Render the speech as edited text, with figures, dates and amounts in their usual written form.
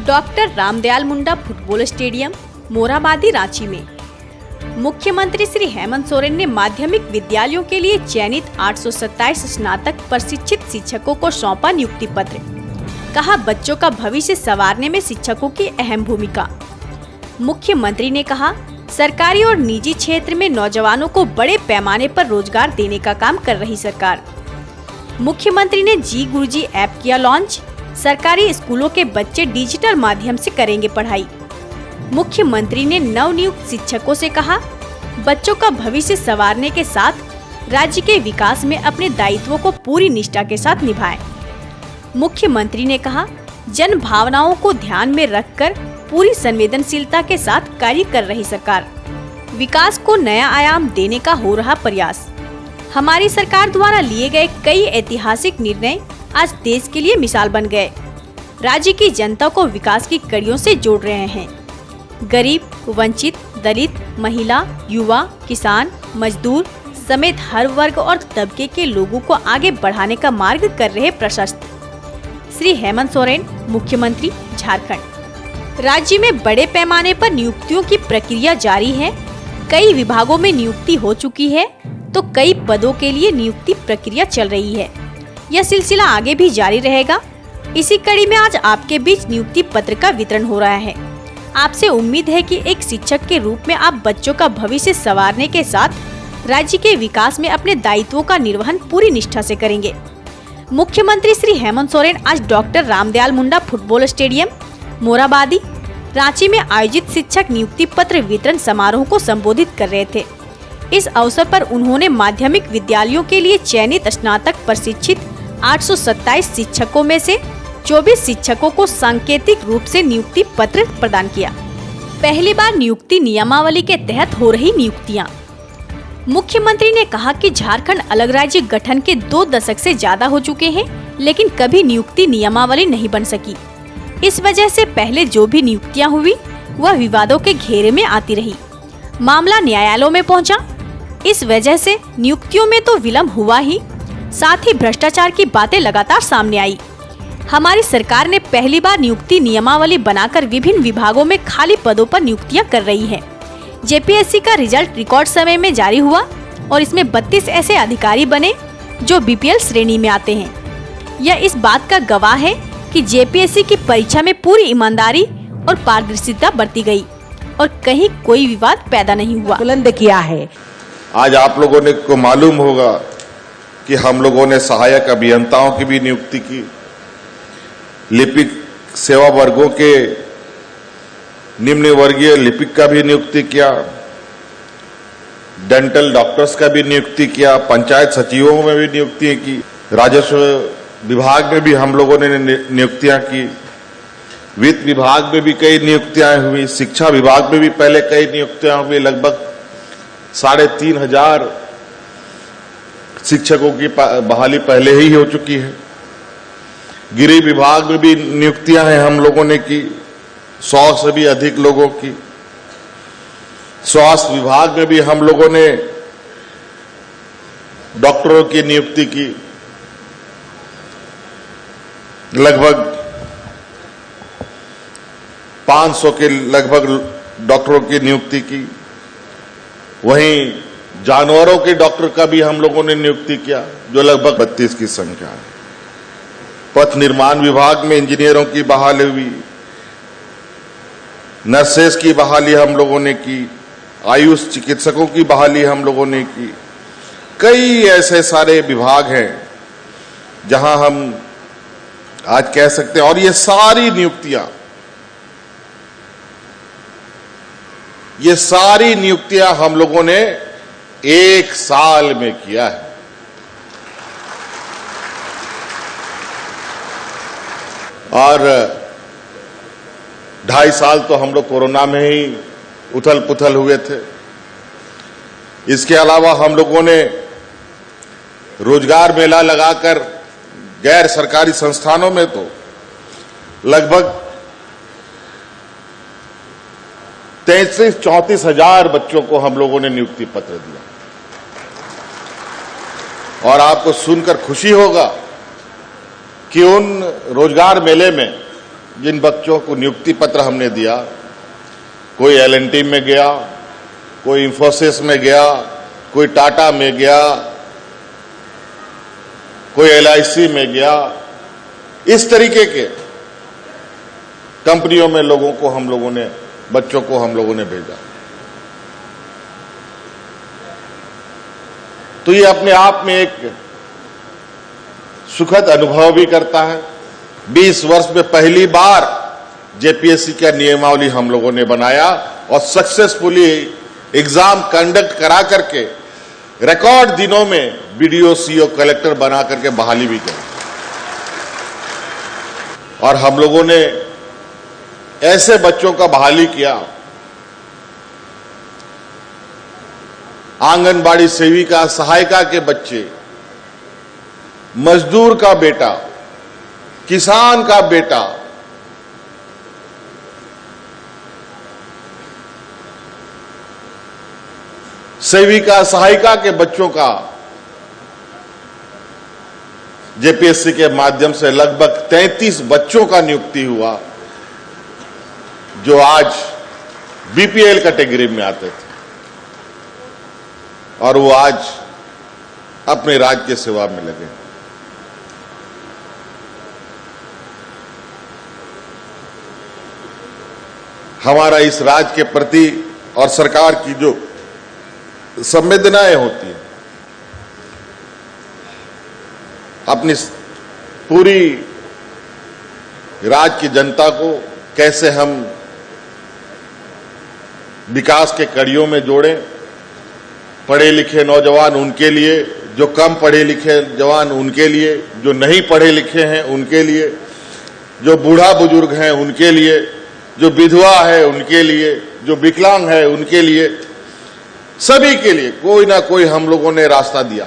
Doctor Ramdayal Munda football stadium Morhabadi Ranchi में मुख्यमंत्री श्री हेमंत सोरेन ने माध्यमिक विद्यालयों के लिए चयनित 827 स्नातक प्रशिक्षित शिक्षकों को सौंपा नियुक्ति पत्र। कहा, बच्चों का भविष्य संवारने में शिक्षकों की अहम भूमिका। मुख्यमंत्री ने कहा, सरकारी और निजी क्षेत्र में नौजवानों को बड़े पैमाने पर रोजगार देने का काम कर रही सरकार। मुख्यमंत्री ने जी गुरुजी ऐप किया लॉन्च। सरकारी स्कूलों के बच्चे डिजिटल माध्यम से करेंगे पढ़ाई। मुख्यमंत्री ने नवनियुक्त शिक्षकों से कहा, बच्चों का भविष्य संवारने के साथ राज्य के विकास में अपने दायित्वों को पूरी निष्ठा के साथ निभाएं। मुख्यमंत्री ने कहा, जन भावनाओं को ध्यान में रखकर पूरी संवेदनशीलता के साथ कार्य कर रही सरकार। विकास को नया आयाम देने का हो रहा प्रयास। हमारी सरकार द्वारा लिए गए कई ऐतिहासिक निर्णय आज देश के लिए मिसाल बन गए। राज्य की जनता को विकास की कड़ियों से जोड़ रहे हैं। गरीब, वंचित, दलित, महिला, युवा, किसान, मजदूर समेत हर वर्ग और तबके के लोगों को आगे बढ़ाने का मार्ग कर रहे प्रशस्त। श्री हेमंत सोरेन, मुख्यमंत्री, झारखंड। राज्य में बड़े पैमाने पर नियुक्तियों की प्रक्रिया जारी है। कई विभागों में नियुक्ति हो चुकी है तो कई पदों के लिए नियुक्ति प्रक्रिया चल रही है। यह सिलसिला आगे भी जारी रहेगा। इसी कड़ी में आज आपके बीच नियुक्ति पत्र का वितरण हो रहा है। आपसे उम्मीद है कि एक शिक्षक के रूप में आप बच्चों का भविष्य संवारने के साथ राज्य के विकास में अपने दायित्वों का निर्वहन पूरी निष्ठा से करेंगे। मुख्यमंत्री श्री हेमंत सोरेन आज doctor Ramdayal Munda football stadium Morhabadi Ranchi में आयोजित शिक्षक नियुक्ति पत्र वितरण समारोह को संबोधित कर रहे थे। इस अवसर पर उन्होंने माध्यमिक विद्यालयों के लिए चयनित स्नातक प्रशिक्षित 827 शिक्षकों में से 24 शिक्षकों को सांकेतिक रूप से नियुक्ति पत्र प्रदान किया। पहली बार नियुक्ति नियमावली के तहत हो रही नियुक्तियां। मुख्यमंत्री ने कहा कि झारखंड अलग राज्य गठन के 2 दशक से ज्यादा हो चुके हैं, लेकिन कभी नियुक्ति नियमावली नहीं बन सकी। इस वजह से पहले जो भी नियुक्तियां हुई वह विवादों के घेरे में आती रही। मामला न्यायालयों में पहुंचा। इस वजह से नियुक्तियों में तो विलंब हुआ ही, साथ ही भ्रष्टाचार की बातें लगातार सामने आई। हमारी सरकार ने पहली बार नियुक्ति नियमावली बनाकर विभिन्न विभागों में खाली पदों पर नियुक्तियां कर रही है। जेपीएससी का रिजल्ट रिकॉर्ड समय में जारी हुआ और इसमें 32 ऐसे अधिकारी बने जो बीपीएल श्रेणी में आते हैं। यह इस बात का गवाह है कि जेपीएससी की परीक्षा में पूरी ईमानदारी और पारदर्शिता बरती गई और कहीं कोई विवाद पैदा नहीं हुआ। बुलंद किया है। आज आप लोगों ने को मालूम होगा कि हम लोगों ने सहायक अभियंताओं की भी नियुक्ति की, लिपिक सेवा वर्गों के निम्न वर्गीय लिपिक का भी नियुक्ति किया, डेंटल डॉक्टर्स का भी नियुक्ति किया, पंचायत सचिवों में भी नियुक्तियां की, राजस्व विभाग में भी हम लोगों ने नियुक्तियां की, वित्त विभाग में भी कई नियुक्तियां हुई, शिक्षा विभाग में भी पहले कई नियुक्तियां हुई। लगभग 3,500 शिक्षकों की बहाली पहले ही हो चुकी है। गृह विभाग में भी नियुक्तियां हैं हम लोगों ने की, 100 से भी अधिक लोगों की। स्वास्थ्य विभाग में भी हम लोगों ने डॉक्टरों की नियुक्ति की, लगभग 500 के लगभग डॉक्टरों की नियुक्ति की। वहीं जानवरों के डॉक्टर का भी हम लोगों ने नियुक्ति किया, जो लगभग 32 की संख्या है। पथ निर्माण विभाग में इंजीनियरों की बहाली हुई, नर्सेस की बहाली हम लोगों ने की, आयुष चिकित्सकों की बहाली हम लोगों ने की। कई ऐसे सारे विभाग हैं जहां हम आज कह सकते हैं, और ये सारी नियुक्तियां हम लोगों ने 1 साल में किया है। और 2.5 साल तो हम लोग कोरोना में ही उथल पुथल हुए थे। इसके अलावा हम लोगों ने रोजगार मेला लगाकर गैर सरकारी संस्थानों में तो लगभग 33-34 हजार बच्चों को हम लोगों ने नियुक्ति पत्र दिया। और आपको सुनकर खुशी होगा कि उन रोजगार मेले में जिन बच्चों को नियुक्ति पत्र हमने दिया, कोई L&T में गया, कोई इंफोसिस में गया, कोई टाटा में गया, कोई LIC में गया, इस तरीके के कंपनियों में बच्चों को हम लोगों ने भेजा। तो ये अपने आप में एक सुखद अनुभव भी करता है। 20 वर्ष में पहली बार JPSC का नियमावली हम लोगों ने बनाया और सक्सेसफुली एग्जाम कंडक्ट करा करके रिकॉर्ड दिनों में BDO, CO, कलेक्टर बना करके बहाली भी की। और हम लोगों ने ऐसे बच्चों का बहाली किया, आंगनबाड़ी सेविका, सहायिका के बच्चे, मजदूर का बेटा, किसान का बेटा, सेविका, सहायिका के बच्चों का JPSC के माध्यम से लगभग 33 बच्चों का नियुक्ति हुआ, जो आज BPL कैटेगरी में आते थे और वो आज अपने राज्य की सेवा में लगे। हमारा इस राज्य के प्रति और सरकार की जो संवेदनाएं होती हैं, अपनी पूरी राज्य की जनता को कैसे हम विकास के कड़ियों में जोड़ें, पढ़े लिखे नौजवान उनके लिए, जो कम पढ़े लिखे जवान उनके लिए, जो नहीं पढ़े लिखे हैं उनके लिए, जो बूढ़ा बुजुर्ग हैं उनके लिए, जो विधवा है उनके लिए, जो विकलांग है उनके लिए, सभी के लिए कोई ना कोई हम लोगों ने रास्ता दिया।